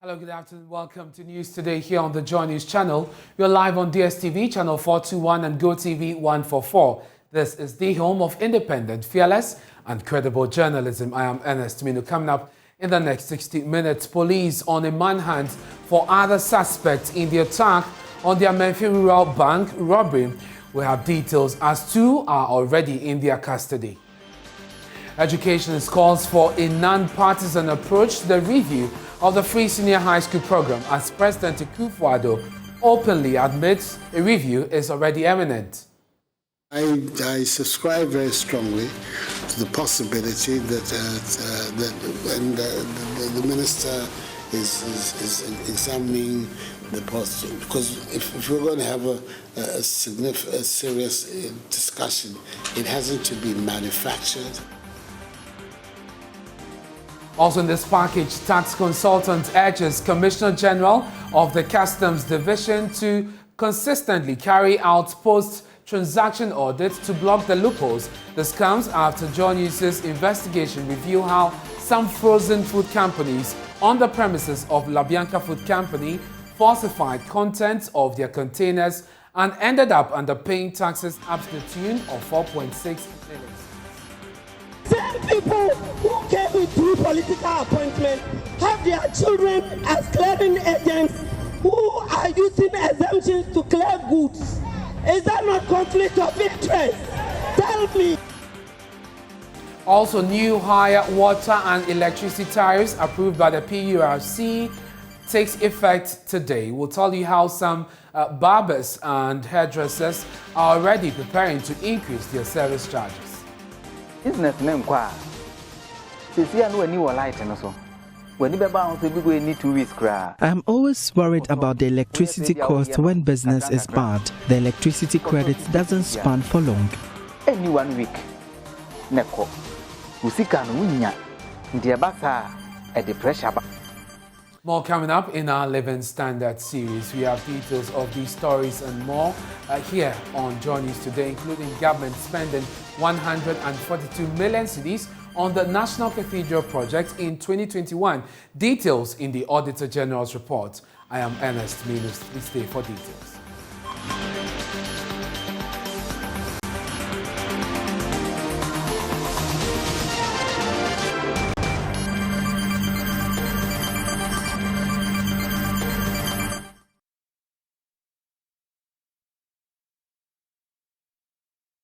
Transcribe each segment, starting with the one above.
Hello, good afternoon. Welcome to News Today here on the JoyNews channel. We're live on DSTV channel 421 and GoTV 144. This is the home of independent, fearless and credible journalism. I am Ernest Minu. Coming up in the next 60 minutes, police on a manhunt for other suspects in the attack on the Amenfi Rural Bank robbery. We have details as two are already in their custody. Educationist calls for a non-partisan approach to the review of the free senior high school program as President Akufo-Addo openly admits a review is already imminent. I subscribe very strongly to the possibility that the minister is examining the possibility, because if we're going to have a serious discussion, it hasn't to be manufactured. Also in this package, tax consultant urges Commissioner General of the Customs Division to consistently carry out post-transaction audits to block the loopholes. This comes after JoyNews' investigation reveal how some frozen food companies on the premises of La Bianca Food Company falsified contents of their containers and ended up underpaying taxes up to the tune of 4.6 million. Same people who came with through political appointment have their children as clearing agents who are using exemptions to clear goods. Is that not conflict of interest? Tell me. Also, new higher water and electricity tariffs approved by the PURC takes effect today. We'll tell you how some barbers and hairdressers are already preparing to increase their service charges. Business name kwa. Sisi anu eni wo light no so. When be ba on so bi need 2 weeks kra. I'm always worried about the electricity cost when business is bad. The electricity credit doesn't span for long. Any 1 week. Neko. Usika no nya. Ndi ba sa e the pressure ba. More coming up in our Living Standard series. We have details of these stories and more here on JoyNews today, including government spending 142 million cedis on the National Cathedral project in 2021. Details in the Auditor General's report. I am Ernest Minu. Please stay for details.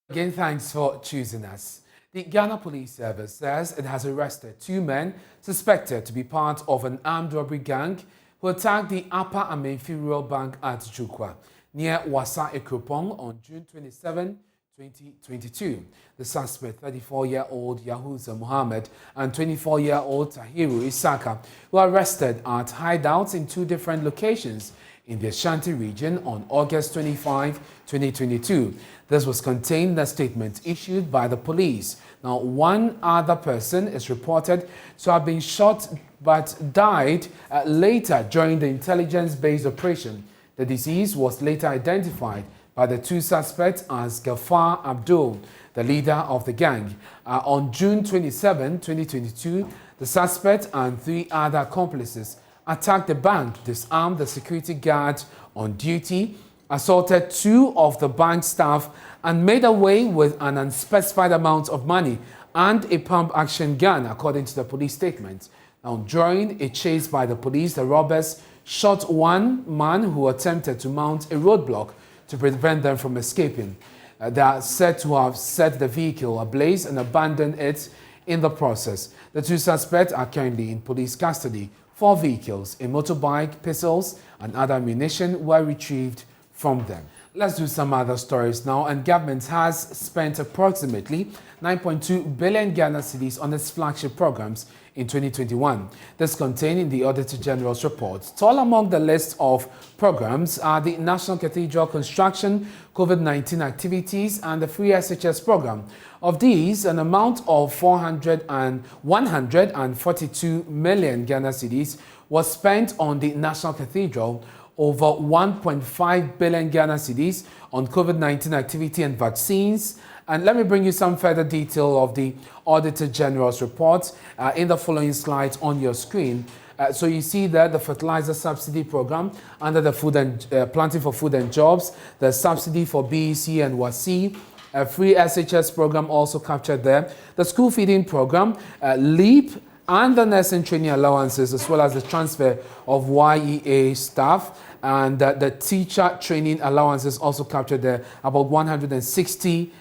Again, thanks for choosing us. The Ghana Police Service says it has arrested 2 men suspected to be part of an armed robbery gang who attacked the Upper Amenfi Rural Bank at Jukwa, near Wasa Ekropong on June 27, 2022. The suspect, 34-year-old Yahuza Muhammad and 24-year-old Tahiru Isaka, were arrested at hideouts in 2 different locations in the Ashanti region on August 25, 2022. This was contained in a statement issued by the police. Now, 1 other person is reported to have been shot but died later during the intelligence-based operation. The deceased was later identified by the 2 suspects as Gafar Abdul, the leader of the gang. On June 27, 2022, the suspect and 3 other accomplices attacked the bank, disarmed the security guard on duty, assaulted 2 of the bank staff, and made away with an unspecified amount of money and a pump-action gun, according to the police statement. Now, during a chase by the police, the robbers shot 1 man who attempted to mount a roadblock to prevent them from escaping. They are said to have set the vehicle ablaze and abandoned it in the process. The 2 suspects are currently in police custody. 4 vehicles, a motorbike, pistols, and other ammunition were retrieved from them. Let's do some other stories now. And government has spent approximately 9.2 billion Ghana cedis on its flagship programs in 2021. This contained in the Auditor General's report. Tall among the list of programs are the National Cathedral construction, COVID-19 activities, and the free SHS program. Of these, an amount of 142 million Ghana cedis was spent on the National Cathedral, over 1.5 billion Ghana cedis on COVID-19 activity and vaccines. And let me bring you some further detail of the Auditor General's report in the following slides on your screen. So you see there the fertilizer subsidy program under the food and planting for food and jobs, the subsidy for BEC and WASI, a free SHS program also captured there, the school feeding program, LEAP, and the nursing training allowances, as well as the transfer of YEA staff, and the teacher training allowances also captured there, about 160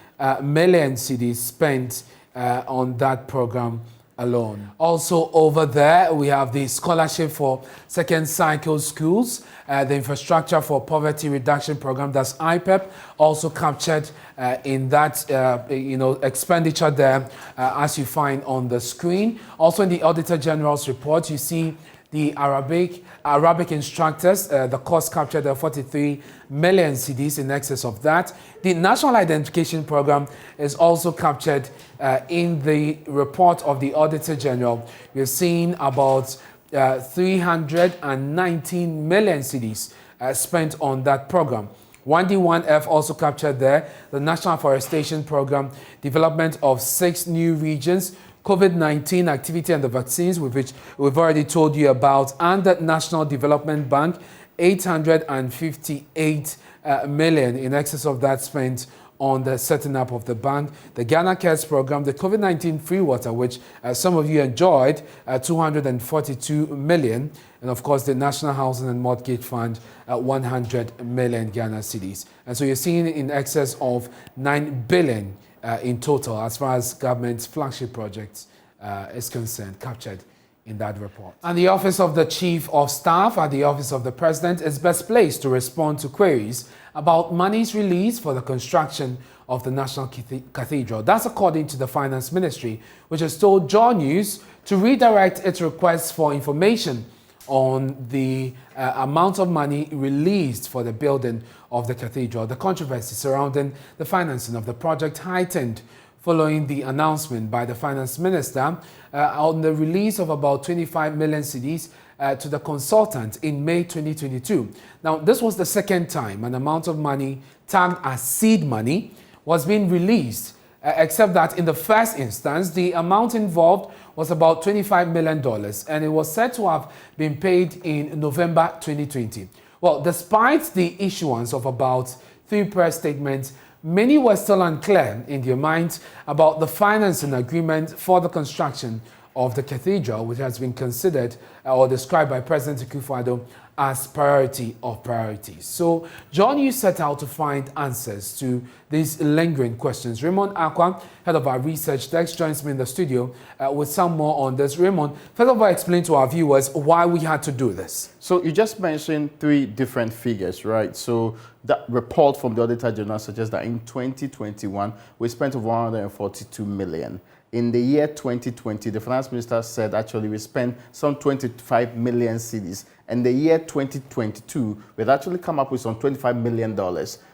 million cedis spent on that program alone. Also over there, we have the scholarship for second cycle schools, the infrastructure for poverty reduction program, that's IPEP, also captured in that expenditure there, as you find on the screen. Also in the Auditor General's report, you see the Arabic instructors, the cost captured are 43 million cedis in excess of that. The National Identification Program is also captured in the report of the Auditor General. We're seeing about 319 million cedis spent on that program. 1D1F also captured there, the National Afforestation Program, development of 6 new regions, COVID-19 activity and the vaccines, which we've already told you about, and the National Development Bank, 858 million in excess of that spent on the setting up of the bank, the Ghana Cares program, the COVID-19 free water, which some of you enjoyed, 242 million, and of course the National Housing and Mortgage Fund, 100 million Ghana cedis. And so you're seeing in excess of 9 billion in total, as far as government's flagship projects is concerned, captured in that report. And the Office of the Chief of Staff at the Office of the President is best placed to respond to queries about monies released for the construction of the National Cathedral. That's according to the Finance Ministry, which has told JoyNews to redirect its requests for information on the amount of money released for the building of the cathedral. The controversy surrounding the financing of the project heightened following the announcement by the Finance Minister on the release of about 25 million cedis to the consultant in May 2022. Now, this was the second time an amount of money tagged as seed money was being released, except that in the first instance, the amount involved was about $25 million, and it was said to have been paid in November 2020. Well, despite the issuance of about 3 press statements, many were still unclear in their minds about the financing agreement for the construction of the cathedral, which has been considered or described by President Akufo-Addo as priority of priorities. So JoyNews set out to find answers to these lingering questions. Raymond Akwa, head of our research desk, joins me in the studio with some more on this. Raymond, first of all, explain to our viewers why we had to do this. So you just mentioned 3 different figures, right? So that report from the Auditor General suggests that in 2021, we spent over 142 million. In the year 2020, the Finance Minister said actually we spent some 25 million cedis. And the year 2022, we'd actually come up with some $25 million.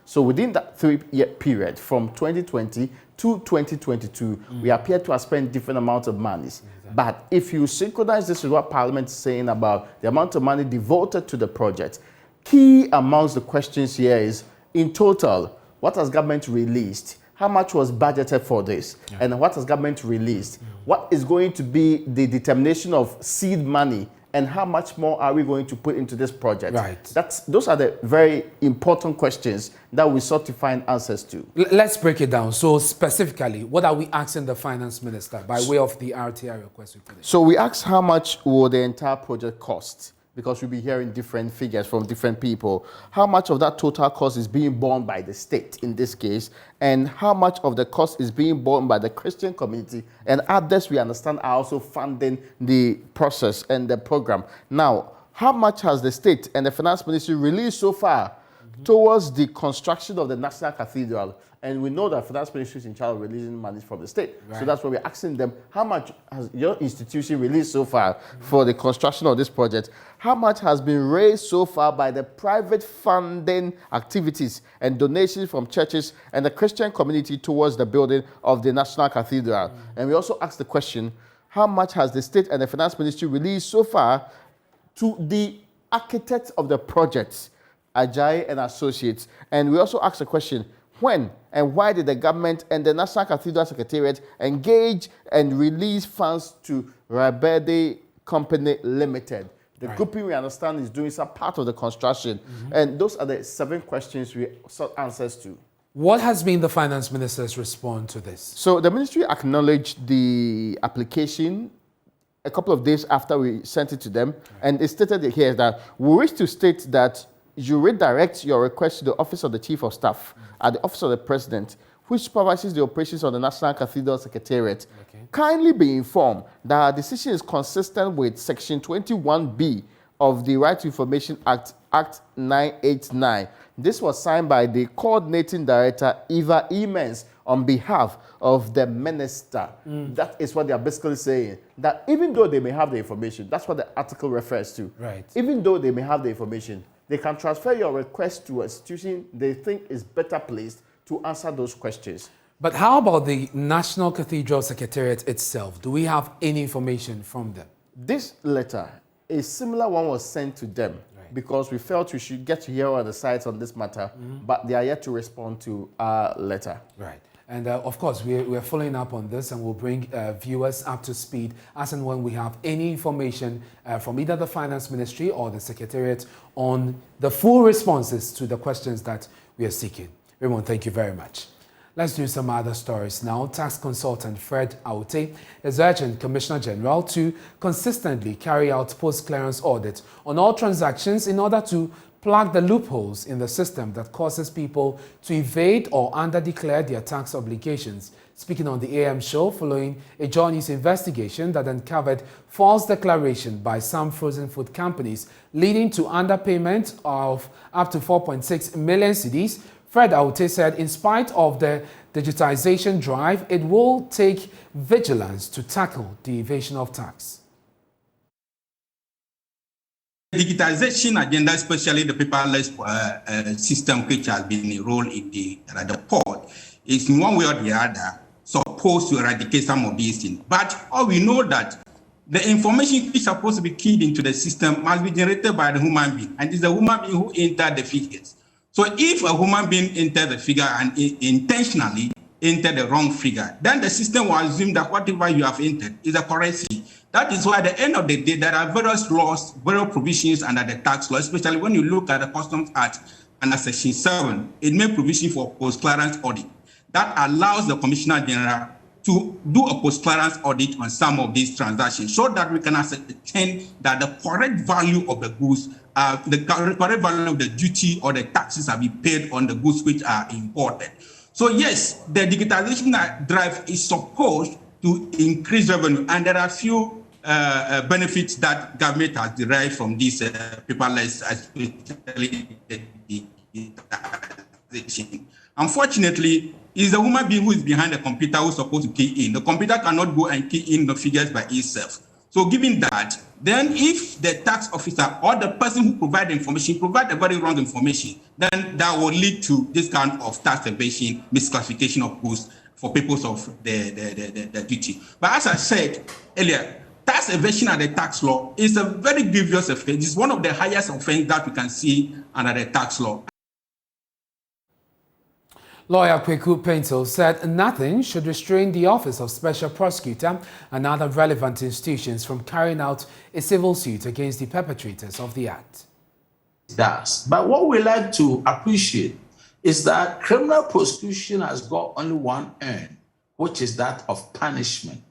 So within that 3-year period, from 2020 to 2022, we appear to have spent different amounts of money. Exactly. But if you synchronize this with what Parliament is saying about the amount of money devoted to the project, key amongst the questions here is, in total, what has government released? How much was budgeted for this? Yeah. And what has government released? Yeah. What is going to be the determination of seed money? And how much more are we going to put into this project? Right. Those are the very important questions that we sought to find answers to. Let's break it down. So specifically, what are we asking the Finance Minister by way of the RTI request we put in? So we asked how much will the entire project cost? Because we'll be hearing different figures from different people. How much of that total cost is being borne by the state in this case, and how much of the cost is being borne by the Christian community, and others we understand are also funding the process and the program. Now, how much has the state and the Finance Ministry released so far towards the construction of the National Cathedral? And we know that Finance Ministry is in charge of releasing money from the state. Right. So that's why we're asking them, how much has your institution released so far for the construction of this project? How much has been raised so far by the private funding activities and donations from churches and the Christian community towards the building of the National Cathedral? And we also asked the question, how much has the state and the Finance Ministry released so far to the architects of the projects, Ajayi and Associates? And we also asked the question, when and why did the government and the National Cathedral Secretariat engage and release funds to Rabede Company Limited The grouping, we understand, is doing some part of the construction. And those are the 7 questions we sought answers to. What has been the finance minister's response to this? So the ministry acknowledged the application a couple of days after we sent it to them. And it stated here that we wish to state that you redirect your request to the Office of the Chief of Staff at the Office of the President, which supervises the operations of the National Cathedral Secretariat. Kindly be informed that our decision is consistent with Section 21B of the Right to Information Act, Act 989. This was signed by the Coordinating Director, Eva Emens, on behalf of the minister. That is what they are basically saying. That even though they may have the information, that's what the article refers to. Right. Even though they may have the information, they can transfer your request to an institution they think is better placed to answer those questions. But how about the National Cathedral Secretariat itself? Do we have any information from them? This letter, a similar one was sent to them because we felt we should get to hear on the sides on this matter, but they are yet to respond to our letter. Right. And of course, we're following up on this, and we'll bring viewers up to speed as and when we have any information from either the Finance Ministry or the Secretariat on the full responses to the questions that we are seeking. Raymond, thank you very much. Let's do some other stories now. Tax consultant Fred Aute is urging Commissioner General to consistently carry out post-clearance audits on all transactions in order to plug the loopholes in the system that causes people to evade or under-declare their tax obligations. Speaking on the AM show following a JoyNews investigation that uncovered false declaration by some frozen food companies leading to underpayment of up to 4.6 million cedis, Fred Aute said in spite of the digitization drive, it will take vigilance to tackle the evasion of tax. The digitization agenda, especially the paperless system which has been enrolled in the port, is in one way or the other supposed to eradicate some of these things. But all we know that the information which is supposed to be keyed into the system must be generated by the human being, and it's the human being who entered the figures. So if a human being entered the figure and intentionally entered the wrong figure, then the system will assume that whatever you have entered is a correction. That is why at the end of the day, there are various laws, various provisions under the tax law, especially when you look at the Customs Act under Section 7, it makes provision for post-clearance audit. That allows the Commissioner General to do a post-clearance audit on some of these transactions so that we can ascertain that the correct value of the goods, the correct value of the duty or the taxes are being paid on the goods which are imported. So yes, the digitalization drive is supposed to increase revenue, and there are few benefits that government has derived from this paperless, especially digitalization. Unfortunately, it's the human being who is behind the computer who is supposed to key in. The computer cannot go and key in the figures by itself. So given that, then if the tax officer or the person who provides the information provide the very wrong information, then that will lead to this kind of tax evasion, misclassification of goods for purpose of the duty. But as I said earlier, tax evasion under the tax law is a very grievous offense. It's one of the highest offenses that we can see under the tax law. Lawyer Kweku Paintel said nothing should restrain the Office of Special Prosecutor and other relevant institutions from carrying out a civil suit against the perpetrators of the act. But what we like to appreciate is that criminal prosecution has got only one aim, which is that of punishment.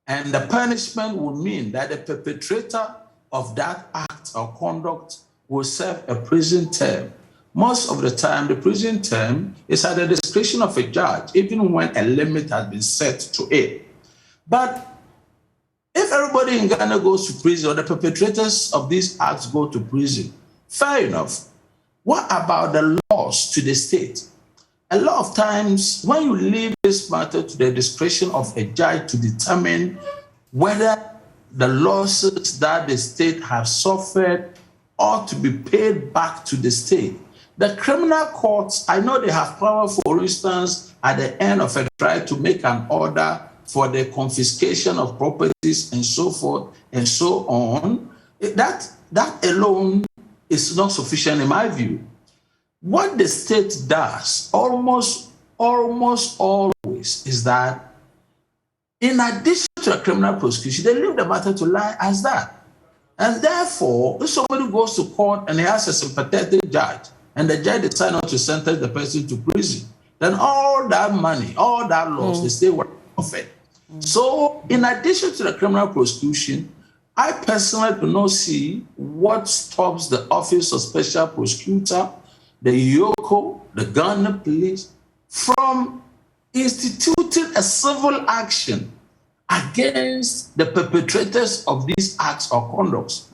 And the punishment will mean that the perpetrator of that act or conduct will serve a prison term. Most of the time, the prison term is at the discretion of a judge, even when a limit has been set to it. But if everybody in Ghana goes to prison, or the perpetrators of these acts go to prison, fair enough. What about the loss to the state? A lot of times, when you leave this matter to the discretion of a judge to determine whether the losses that the state has suffered ought to be paid back to the state, the criminal courts, I know they have power, for instance, at the end of a trial to make an order for the confiscation of properties and so forth and so on. That alone is not sufficient in my view. What the state does almost always is that in addition to a criminal prosecution, they leave the matter to lie as that. And therefore, if somebody goes to court and he has a sympathetic judge, and the judge decides not to sentence the person to prison, then all that money, all that loss, the state will forfeit. So, in addition to the criminal prosecution, I personally do not see what stops the Office of Special Prosecutor, the YOCO, the Ghana Police, from instituting a civil action against the perpetrators of these acts or conducts.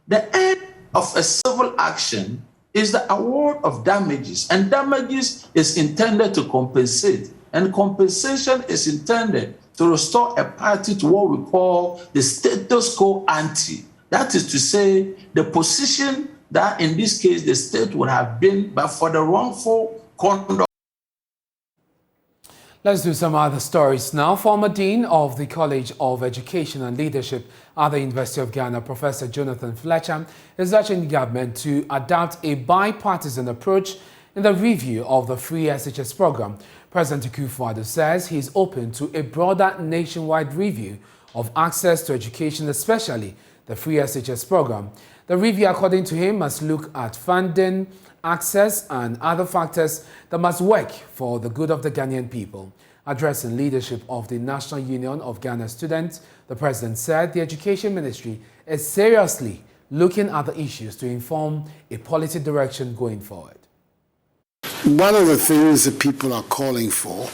The end of a civil action is the award of damages, and damages is intended to compensate, and compensation is intended to restore a party to what we call the status quo ante. That is to say, the position that in this case the state would have been, but for the wrongful conduct. Let's do some other stories now. Former Dean of the College of Education and Leadership at the University of Ghana, Professor Jonathan Fletcher, is urging the government to adopt a bipartisan approach in the review of the free SHS program. President Akufo-Addo says he is open to a broader nationwide review of access to education, especially the free SHS program. The review, according to him, must look at funding, access and other factors that must work for the good of the Ghanaian people. Addressing leadership of the National Union of Ghana Students, the president said the Education Ministry is seriously looking at the issues to inform a policy direction going forward. One of the things that people are calling for,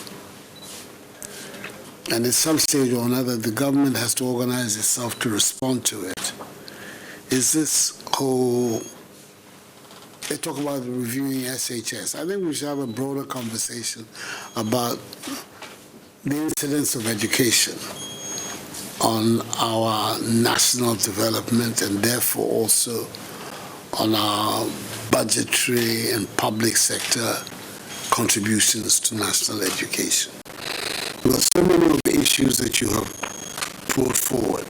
and at some stage or another the government has to organize itself to respond to it, is this whole, they talk about reviewing SHS. I think we should have a broader conversation about the incidence of education on our national development and therefore also on our budgetary and public sector contributions to national education. Because so many of the issues that you have brought forward,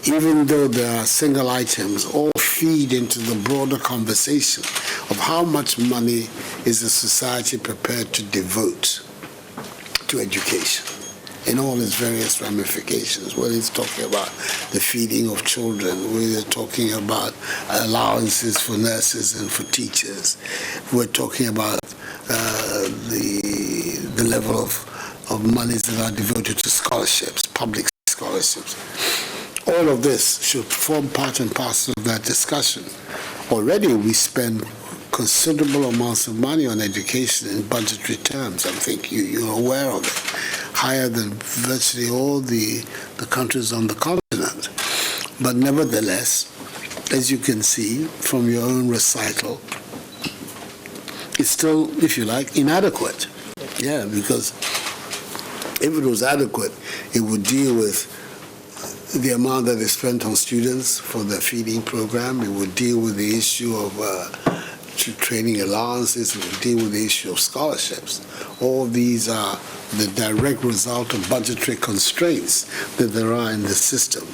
even though there are single items, all feed into the broader conversation of how much money is a society prepared to devote to education in all its various ramifications, whether it's talking about the feeding of children, whether it's talking about allowances for nurses and for teachers, we're talking about the level of monies that are devoted to scholarships, public scholarships. All of this should form part and parcel of that discussion. Already we spend considerable amounts of money on education in budgetary terms. I think you're aware of it, higher than virtually all the countries on the continent. But nevertheless, as you can see from your own recital, it's still, if you like, inadequate. Yeah, because if it was adequate, it would deal with the amount that is spent on students for the feeding program. It would deal with the issue of training allowances. It would deal with the issue of scholarships. All these are the direct result of budgetary constraints that there are in the system.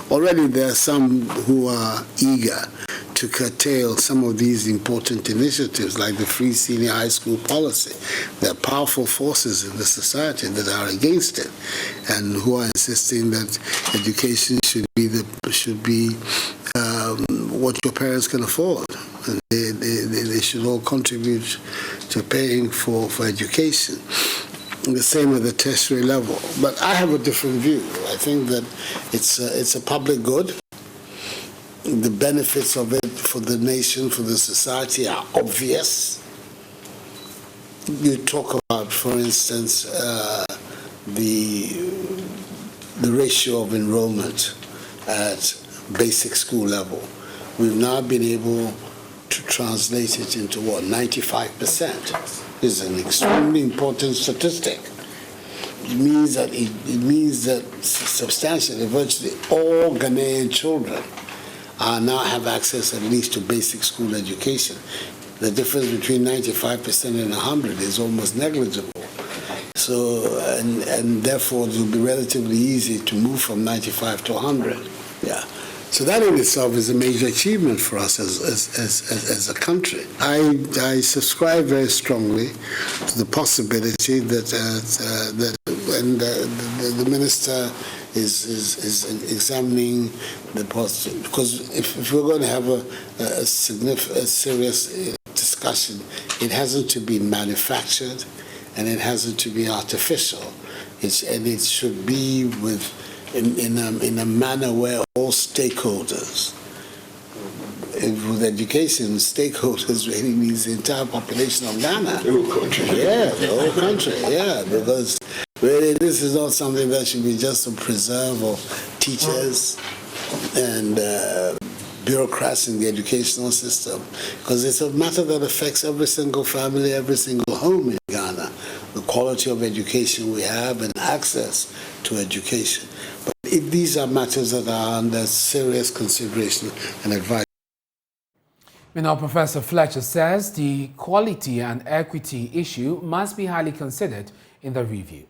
Already there are some who are eager to curtail some of these important initiatives like the free senior high school policy. There are powerful forces in the society that are against it and who are insisting that education should be what your parents can afford. And they should all contribute to paying for education. And the same at the tertiary level. But I have a different view. I think that it's a public good. The benefits of it for the nation, for the society are obvious. You talk about, for instance, the ratio of enrollment at basic school level. We've now been able to translate it into what, 95%. Is an extremely important statistic. It means that substantially, virtually all Ghanaian children now have access at least to basic school education. The difference between 95% and 100 is almost negligible. So, and therefore it will be relatively easy to move from 95 to 100. Yeah. So that in itself is a major achievement for us as a country. I subscribe very strongly to the possibility that the minister is examining the possibility, because if we're going to have a serious discussion, it hasn't to be manufactured and it hasn't to be artificial. And it should be in a manner where all stakeholders, with education, stakeholders really means the entire population of Ghana. The whole country. Yeah, the whole country, yeah, because really this is not something that should be just to preserve of teachers and bureaucrats in the educational system, because it's a matter that affects every single family, every single home in Ghana, the quality of education we have and access to education. But these are matters that are under serious consideration and advice. Now, Professor Fletcher says the quality and equity issue must be highly considered in the review.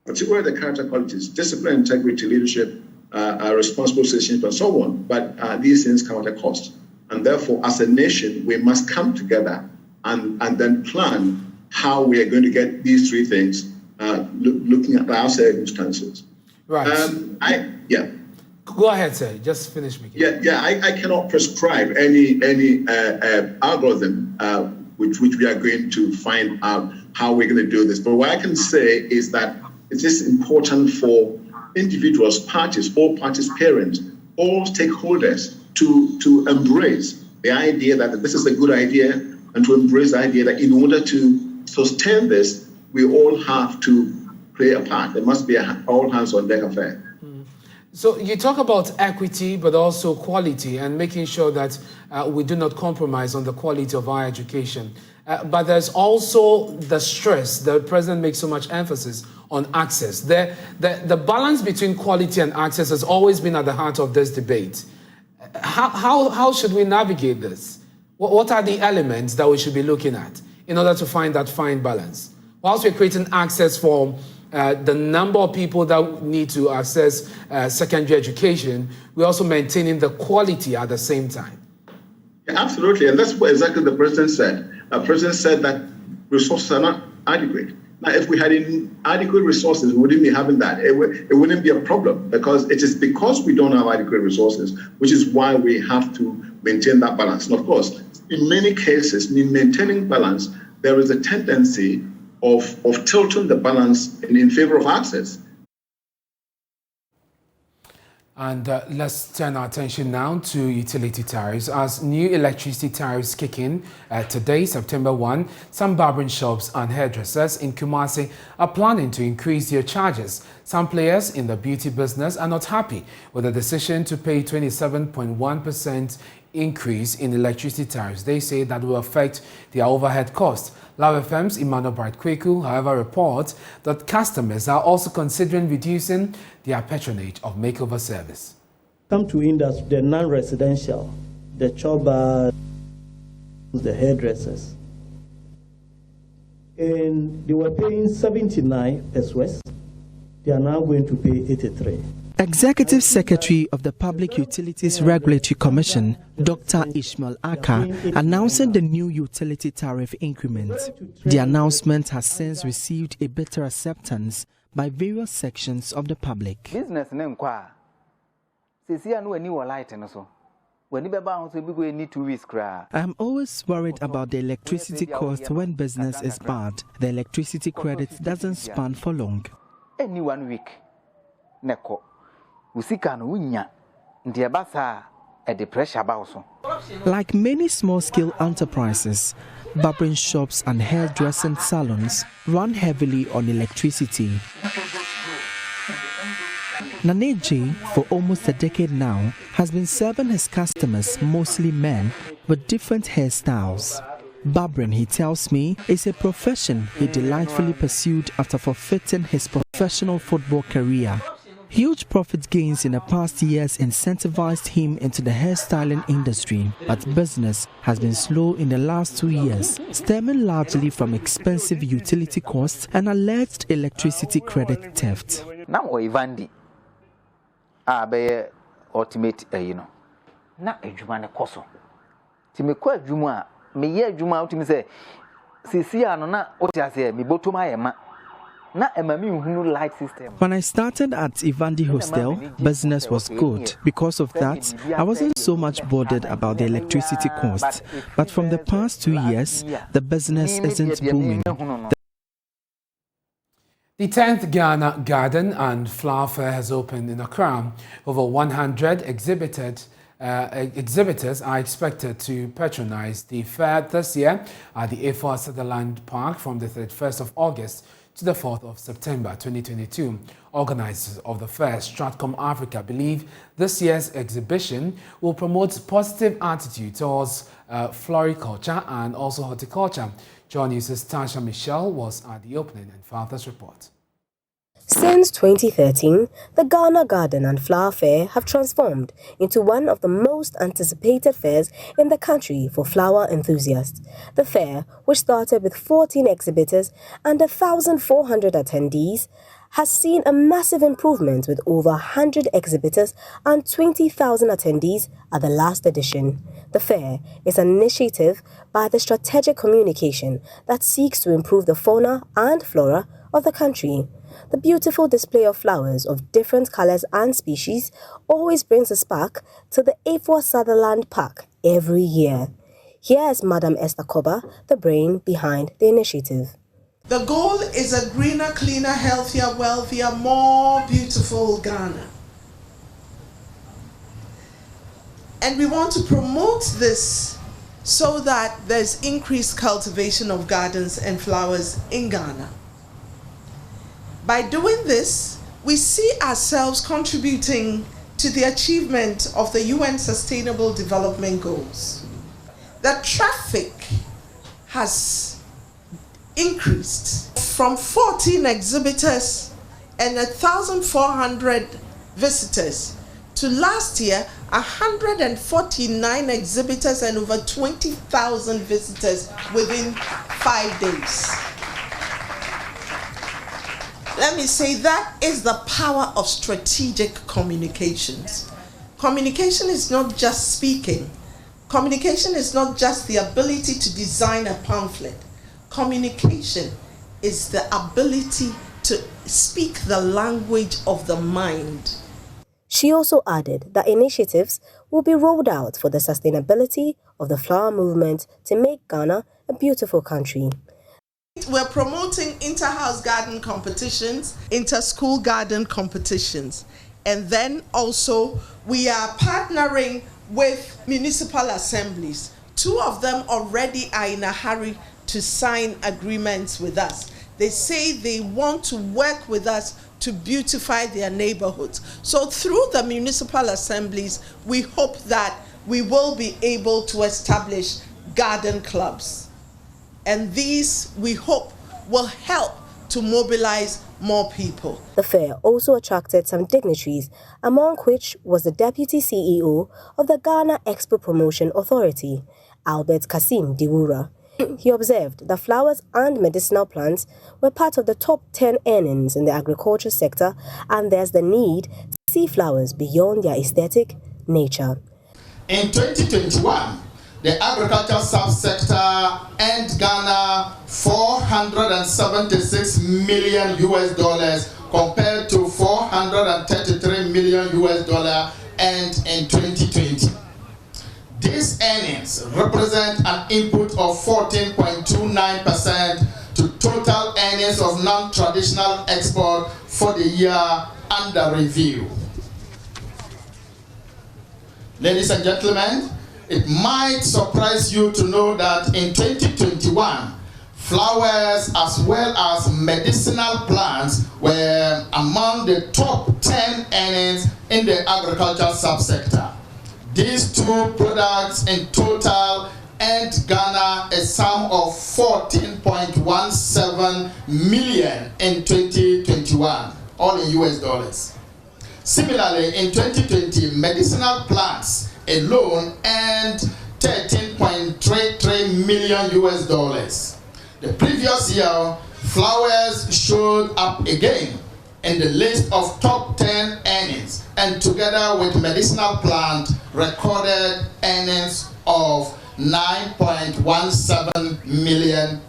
Particularly the character qualities, discipline, integrity, leadership, responsible citizenship, and so on. But these things come at a cost. And therefore, as a nation, we must come together and then plan how we are going to get these three things, looking at our circumstances. Right. Go ahead, sir. Just finish me. I cannot prescribe any algorithm which we are going to find out how we're going to do this. But what I can say is that it is important for individuals, parties, all parties, parents, all stakeholders to embrace the idea that this is a good idea, and to embrace the idea that in order to sustain this, we all have to play a part. There must be an all hands on deck affair. So you talk about equity, but also quality, and making sure that we do not compromise on the quality of our education. But there's also the stress. The president makes so much emphasis on access. The balance between quality and access has always been at the heart of this debate. How should we navigate this? What are the elements that we should be looking at in order to find that fine balance? Whilst we're creating access for the number of people that need to access secondary education, we're also maintaining the quality at the same time. Yeah, absolutely, and that's what exactly the president said. The president said that resources are not adequate. Now, if we had adequate resources, we wouldn't be having that. It wouldn't be a problem, because it is because we don't have adequate resources, which is why we have to maintain that balance. And of course, in many cases, in maintaining balance, there is a tendency of tilting the balance in favor of access. And let's turn our attention now to utility tariffs. As new electricity tariffs kick in today, September 1, some barbering shops and hairdressers in Kumasi are planning to increase their charges. Some players in the beauty business are not happy with the decision to pay 27.1% increase in electricity tariffs. They say that will affect their overhead costs. Love FM's Emmanuel Bright Kweku, however, reports that customers are also considering reducing their patronage of makeover service. Come to industry, the non-residential, the chobbers, the hairdressers, and they were paying 79 SWS. They are now going to pay 83. Executive Secretary of the Public Utilities Regulatory Commission, Dr. Ishmael Aka, announcing the new utility tariff increment. The announcement has since received a better acceptance by various sections of the public. Business name kwa. Sisi anu eni wo light no so. When you need 2 weeks. I am always worried about the electricity cost when business is bad. The electricity credit doesn't span for long. Any 1 week. Neko. Like many small-scale enterprises, barbering shops and hairdressing salons run heavily on electricity. Naneji, for almost a decade now, has been serving his customers, mostly men, with different hairstyles. Barbering, he tells me, is a profession he delightfully pursued after forfeiting his professional football career. Huge profit gains in the past years incentivized him into the hairstyling industry, but business has been slow in the last 2 years, stemming largely from expensive utility costs and alleged electricity credit theft. Now, Ivandi, be ultimate, na ejuma ne koso. Ti me kwa ejuma, me ye ejuma uti me say, sisi ano na oti ase me botoma ye ma. Na emami nhunu light system. When I started at Ivandi Hostel, business was good. Because of that, I wasn't so much bothered about the electricity cost. But from the past 2 years, the business isn't booming. The 10th Ghana Garden and Flower Fair has opened in Accra. Over 100 exhibitors are expected to patronize the fair this year at the A4 Sutherland Park from the 31st of August to the 4th of September 2022. Organizers of the fair, Stratcom Africa, believe this year's exhibition will promote positive attitude towards floriculture and also horticulture. JoyNews' Tasha Michelle was at the opening and filed this report. Since 2013, the Ghana Garden and Flower Fair have transformed into one of the most anticipated fairs in the country for flower enthusiasts. The fair, which started with 14 exhibitors and 1,400 attendees, has seen a massive improvement with over 100 exhibitors and 20,000 attendees at the last edition. The fair is an initiative by the Strategic Communication that seeks to improve the fauna and flora of the country. The beautiful display of flowers of different colors and species always brings a spark to the A4 Sutherland Park every year. Here is Madam Esther Koba, the brain behind the initiative. The goal is a greener, cleaner, healthier, wealthier, more beautiful Ghana. And we want to promote this so that there's increased cultivation of gardens and flowers in Ghana. By doing this, we see ourselves contributing to the achievement of the UN Sustainable Development Goals. The traffic has increased from 14 exhibitors and 1,400 visitors to last year 149 exhibitors and over 20,000 visitors within 5 days. Let me say that is the power of strategic communications. Communication is not just speaking. Communication is not just the ability to design a pamphlet. Communication is the ability to speak the language of the mind. She also added that initiatives will be rolled out for the sustainability of the flower movement to make Ghana a beautiful country. We're promoting inter-house garden competitions, inter-school garden competitions, and then also we are partnering with municipal assemblies. 2 of them already are in a hurry to sign agreements with us. They say they want to work with us to beautify their neighborhoods. So through the municipal assemblies, we hope that we will be able to establish garden clubs. And these, we hope, will help to mobilize more people. The fair also attracted some dignitaries, among which was the Deputy CEO of the Ghana Expo Promotion Authority, Albert Kasim Diwura. He observed that flowers and medicinal plants were part of the top 10 earnings in the agriculture sector, and there's the need to see flowers beyond their aesthetic nature. In 2021, the agriculture subsector earned Ghana $476 million compared to $433 million earned in 2020. These earnings represent an input of 14.29% to total earnings of non-traditional export for the year under review. Ladies and gentlemen, it might surprise you to know that in 2021, flowers as well as medicinal plants were among the top 10 earnings in the agriculture subsector. These 2 products in total earned Ghana a sum of $14.17 million in 2021, all in US dollars. Similarly, in 2020, medicinal plants alone earned $13.33 million. The previous year, flowers showed up again in the list of top 10 earnings, and together with medicinal plant recorded earnings of $9.17 million.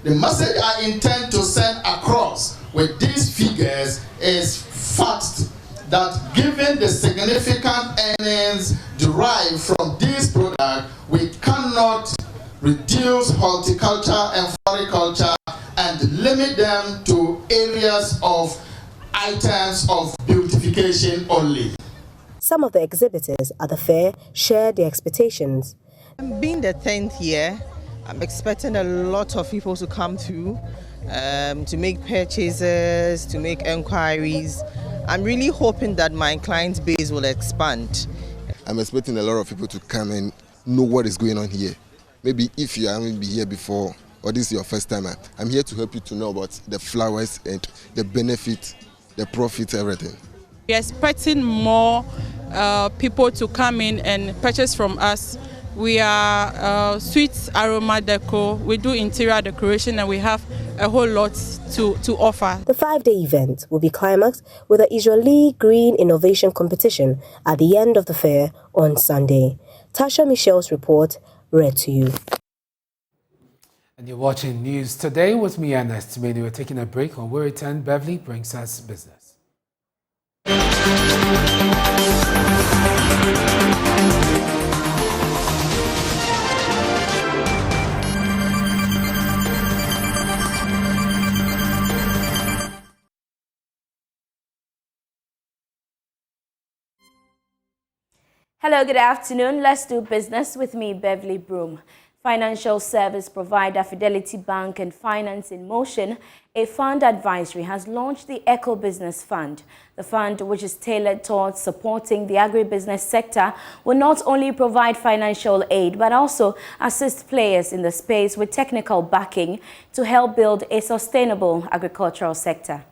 The message I intend to send across with these figures is fact that given the significant earnings derived from this product, we cannot reduce horticulture and floriculture and limit them to areas of items of beautification only. Some of the exhibitors at the fair shared their expectations. Being the 10th year, I'm expecting a lot of people to come through to make purchases, to make enquiries. I'm really hoping that my client base will expand. I'm expecting a lot of people to come and know what is going on here. Maybe if you haven't been here before or this is your first time, I'm here to help you to know about the flowers and the benefit, the profit, everything. We're expecting more people to come in and purchase from us. We are sweet aroma deco, we do interior decoration, and we have a whole lot to offer. The 5-day event will be climaxed with the Israeli Green Innovation Competition at the end of the fair on Sunday. Tasha Michelle's report read to you. And you're watching News Today with me, Ernest. We're taking a break. When we return, Beverly brings us business. Hello, good afternoon. Let's do business with me, Beverly Broom. Financial service provider Fidelity Bank and Finance in Motion, a fund advisory, has launched the Eco Business Fund. The fund, which is tailored towards supporting the agribusiness sector, will not only provide financial aid but also assist players in the space with technical backing to help build a sustainable agricultural sector.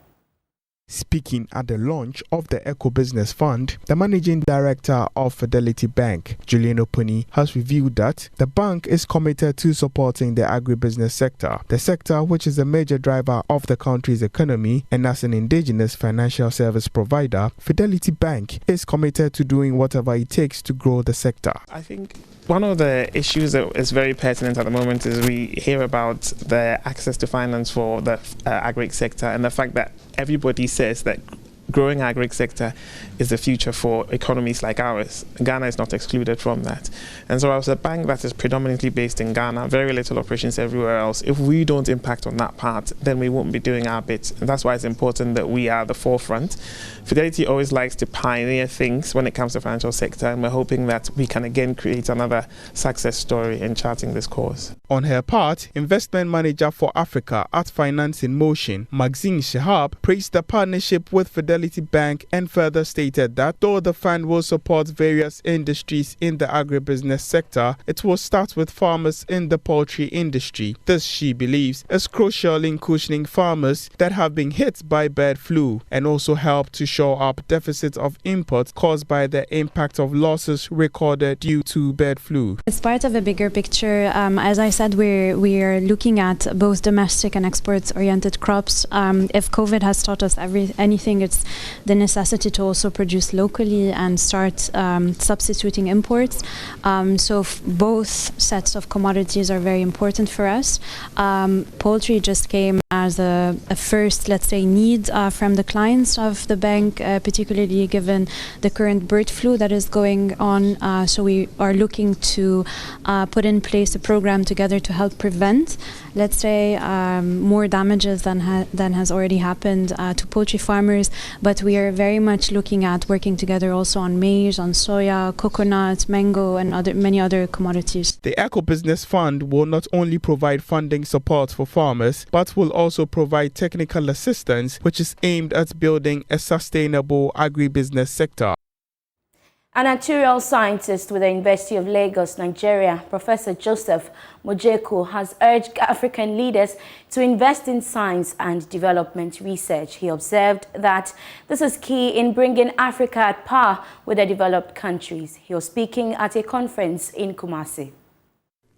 Speaking at the launch of the Eco Business Fund, the managing director of Fidelity Bank, Julian Oponi, has revealed that the bank is committed to supporting the agribusiness sector, the sector which is a major driver of the country's economy, and as an indigenous financial service provider, Fidelity Bank is committed to doing whatever it takes to grow the sector. I think one of the issues that is very pertinent at the moment is we hear about the access to finance for the agri sector and the fact that everybody says that growing agri sector is the future for economies like ours. Ghana is not excluded from that. And so as a bank that is predominantly based in Ghana, very little operations everywhere else, if we don't impact on that part, then we won't be doing our bit. And that's why it's important that we are the forefront. Fidelity always likes to pioneer things when it comes to financial sector, and we're hoping that we can again create another success story in charting this course. On her part, investment manager for Africa at Finance in Motion, Maxine Shihab, praised the partnership with Fidelity Bank and further stated that though the fund will support various industries in the agribusiness sector, it will start with farmers in the poultry industry. This, she believes, is crucial in cushioning farmers that have been hit by bird flu and also help to shore up deficits of imports caused by the impact of losses recorded due to bird flu. It's part of a bigger picture. As I said, we are looking at both domestic and exports-oriented crops. If COVID has taught us anything, it's the necessity to also produce locally and start substituting imports. So both sets of commodities are very important for us. Poultry just came as a first, let's say, need from the clients of the bank, particularly given the current bird flu that is going on. So we are looking to put in place a program together to help prevent, let's say, more damages than has already happened to poultry farmers. But we are very much looking at working together also on maize, on soya, coconut, mango, and many other commodities. The Eco Business Fund will not only provide funding support for farmers, but will also provide technical assistance, which is aimed at building a sustainable agribusiness sector. A natural scientist with the University of Lagos, Nigeria, Professor Joseph Mojeku, has urged African leaders to invest in science and development research. He observed that this is key in bringing Africa at par with the developed countries. He was speaking at a conference in Kumasi.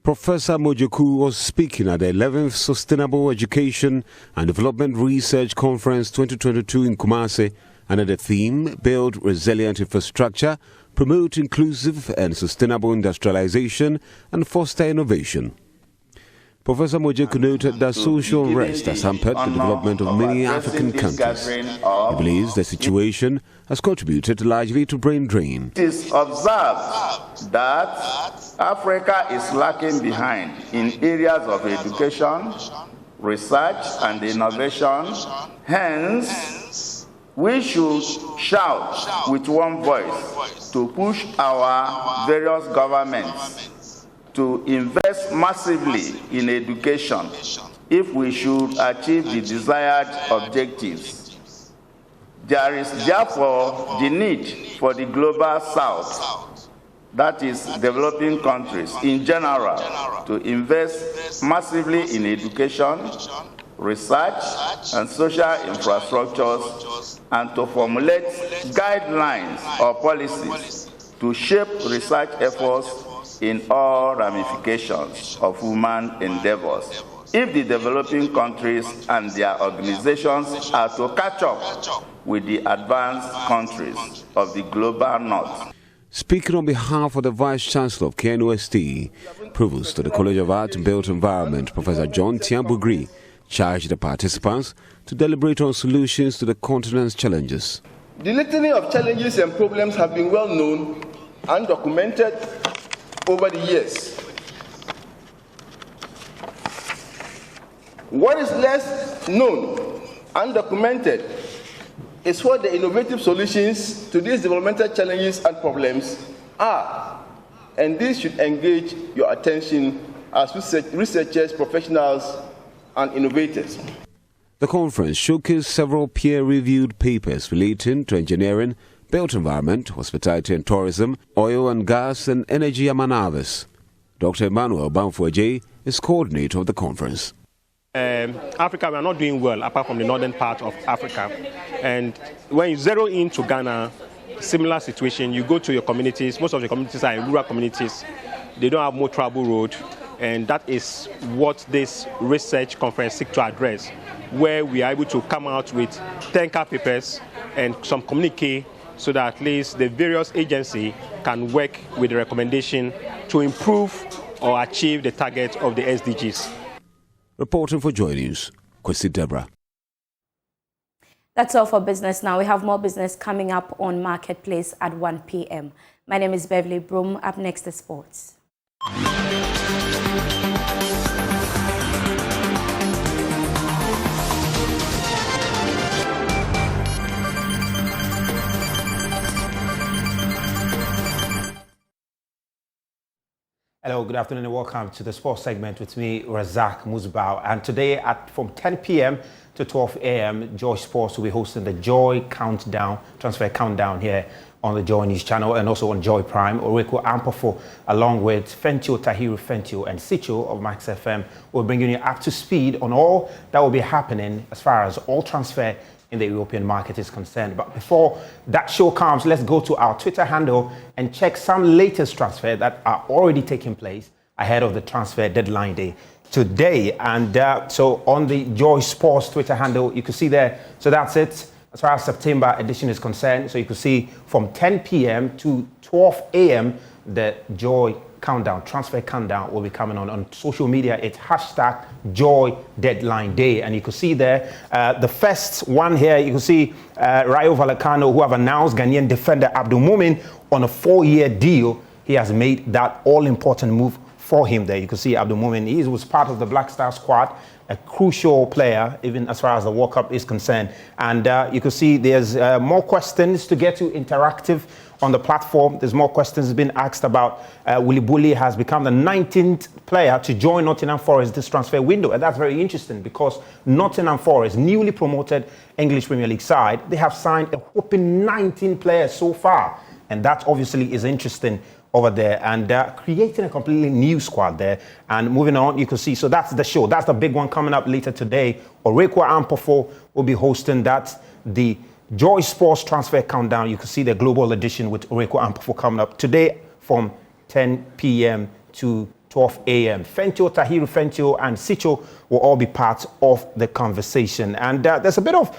Professor Mojeku was speaking at the 11th Sustainable Education and Development Research Conference 2022 in Kumasi under the theme, Build Resilient Infrastructure, Promote Inclusive and Sustainable Industrialization, and Foster Innovation. Professor Mojeku noted that social unrest has hampered the development of many African countries. He believes the situation has contributed largely to brain drain. It is observed that Africa is lacking behind in areas of education, research, and innovation. Hence, we should shout with one voice to push our various governments to invest massively in education if we should achieve the desired objectives. There is therefore the need for the global south, that is developing countries in general, to invest massively in education, research, and social infrastructures, and to formulate guidelines or policies to shape research efforts in all ramifications of human endeavors. If the developing countries and their organizations are to catch up with the advanced countries of the global north. Speaking on behalf of the Vice-Chancellor of KNUST, Provost of the College of Art and Built Environment, Professor John Tiambugri, charged the participants to deliberate on solutions to the continent's challenges. The litany of challenges and problems have been well known and documented over the years. What is less known and documented is what the innovative solutions to these developmental challenges and problems are, and these should engage your attention as researchers, professionals, and innovators. The conference showcased several peer-reviewed papers relating to engineering, built environment, hospitality and tourism, oil and gas, and energy, among others. Dr. Emmanuel Bamfuaje is coordinator of the conference. Africa, we are not doing well apart from the northern part of Africa. And when you zero into Ghana, similar situation, you go to your communities, most of the communities are in rural communities. They don't have more travel road, and that is what this research conference seeks to address, where we are able to come out with 10 papers and some communique so that at least the various agencies can work with the recommendation to improve or achieve the target of the SDGs. Reporting for JoyNews, Kwesi Deborah. That's all for business now. We have more business coming up on Marketplace at 1 p.m. My name is Beverly Broom. Up next is sports. Hello, good afternoon and welcome to the sports segment with me, Razak Musbao. And today from 10 p.m. to 12 a.m., Joy Sports will be hosting the Joy Countdown, Transfer Countdown here on the Joy News channel and also on Joy Prime. Oreko Ampofo, along with Fentio Tahiru Fentio and Sicho of Max FM, will bring you up to speed on all that will be happening as far as all transfer in the European market is concerned. But before that show comes, let's go to our Twitter handle and check some latest transfer that are already taking place ahead of the transfer deadline day today. And so on the Joy Sports Twitter handle, you can see there. So that's it as far as September edition is concerned. So you can see from 10 p.m. to 12 a.m. the Joy Countdown, Transfer Countdown will be coming on social media. It's hashtag Joy Deadline Day. And you can see there, the first one here, you can see Rayo Vallecano, who have announced Ghanaian defender Abdul Mumin on a 4-year deal. He has made that all-important move for him there. You can see Abdul Mumin, he was part of the Black Star squad, a crucial player, even as far as the World Cup is concerned. And you can see there's more questions to get to interactive on the platform. There's more questions being asked about Willy Bully has become the 19th player to join Nottingham Forest this transfer window. And that's very interesting because Nottingham Forest, newly promoted English Premier League side, they have signed a whopping 19 players so far. And that obviously is interesting over there and creating a completely new squad there. And moving on, you can see, so that's the show. That's the big one coming up later today. Oreko Ampofo will be hosting that. The Joy Sports Transfer Countdown, you can see the global edition with Oreko Ampofo coming up today from 10 p.m. to 12 a.m. Fentio, Tahiru Fentio, and Sicho will all be part of the conversation. And there's a bit of,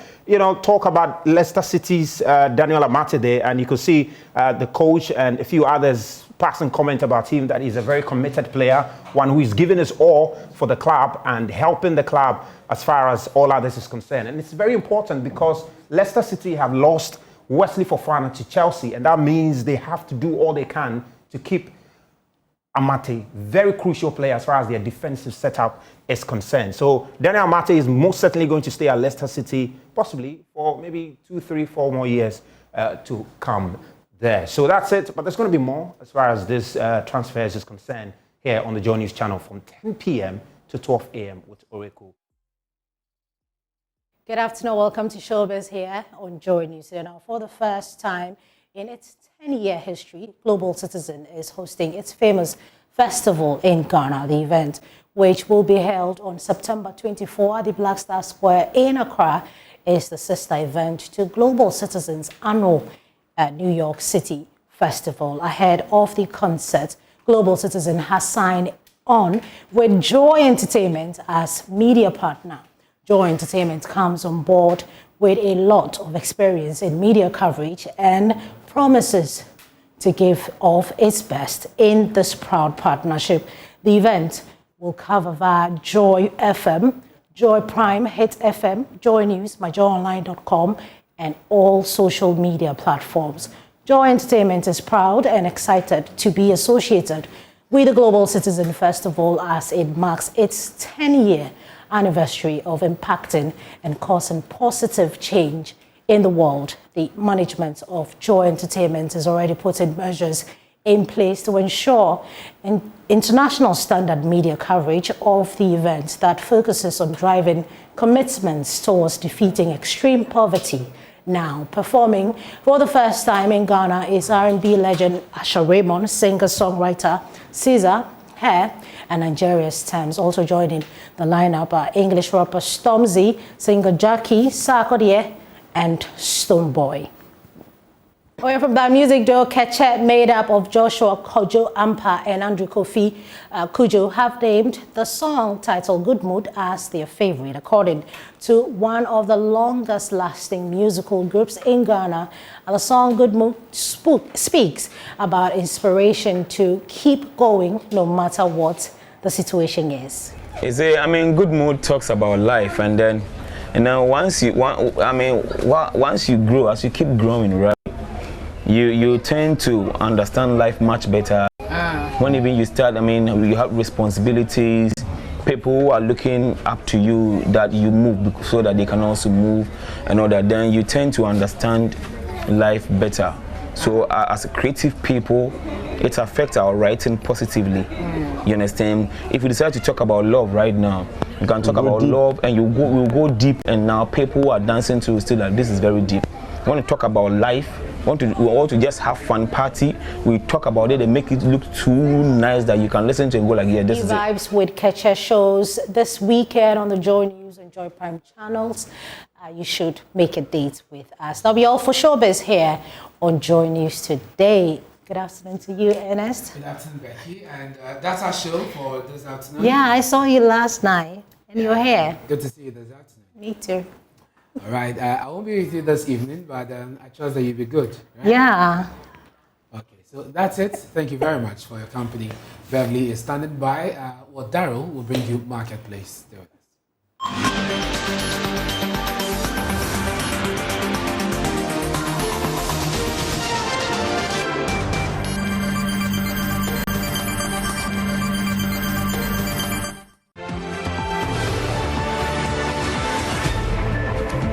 talk about Leicester City's Daniel Amate there, and you can see the coach and a few others passing comment about him that he's a very committed player, one who is giving his all for the club and helping the club as far as all others is concerned. And it's very important because Leicester City have lost Wesley Fofana to Chelsea, and that means they have to do all they can to keep Amate, very crucial player as far as their defensive setup is concerned. So Daniel Amate is most certainly going to stay at Leicester City, possibly for maybe 2, 3, 4 more years to come there. So that's it. But there's going to be more as far as this transfers is concerned here on the JoyNews channel from 10 p.m. to 12 a.m. with Oracle. Good afternoon. Welcome to Showbiz here on JoyNews. Now, for the first time in its 10-year history, Global Citizen is hosting its famous festival in Ghana. The event, which will be held on September 24 at the Black Star Square in Accra, is the sister event to Global Citizen's annual New York City Festival. Ahead of the concert, Global Citizen has signed on with Joy Entertainment as media partner. Joy Entertainment comes on board with a lot of experience in media coverage and promises to give of its best in this proud partnership. The event will cover via Joy FM, Joy Prime, Hit FM, JoyNews, myjoyonline.com, and all social media platforms. Joy Entertainment is proud and excited to be associated with the Global Citizen Festival as it marks its 10-year anniversary of impacting and causing positive change in the world. The management of Joy Entertainment is already putting measures in place to ensure an international standard media coverage of the event that focuses on driving commitments towards defeating extreme poverty. Now, performing for the first time in Ghana is R&B legend Asha Raymond, singer-songwriter Caesar, Hair, and Nigeria's Thames. Also joining the lineup are English rapper Stormzy, singer Jackie, Sarkodie, and Stonebwoy. Away from that, music duo Ketchup, made up of Joshua Kojo Ampa and Andrew Kofi Kojo, have named the song titled Good Mood as their favorite, according to one of the longest-lasting musical groups in Ghana. The song Good Mood speaks about inspiration to keep going no matter what the situation is. Good Mood talks about life, and then once you grow, as you keep growing, right, you tend to understand life much better. When even you start, you have responsibilities, people who are looking up to you, that you move so that they can also move and all that, then you tend to understand life better. So as creative people, it affects our writing positively. You understand? If we decide to talk about love right now, you can talk about love and we'll go deep, and now people who are dancing to still like, this is very deep. We want to talk about life. We want to just have fun party. We talk about it and make it look too nice that you can listen to and go like, yeah, this is it. Vibes with Ketchup shows this weekend on the JoyNews and Joy Prime channels. You should make a date with us. That'll be all for Showbiz here on JoyNews today. Good afternoon to you, Ernest. Good afternoon, Becky. And that's our show for this afternoon. Yeah, I saw you last night and you were here. Good to see you this afternoon. Me too. All right. I won't be with you this evening, but I trust that you'll be good. Right? Yeah. Okay, so that's it. Thank you very much for your company. Beverly is standing by. Daryl will bring you Marketplace. Stay with us.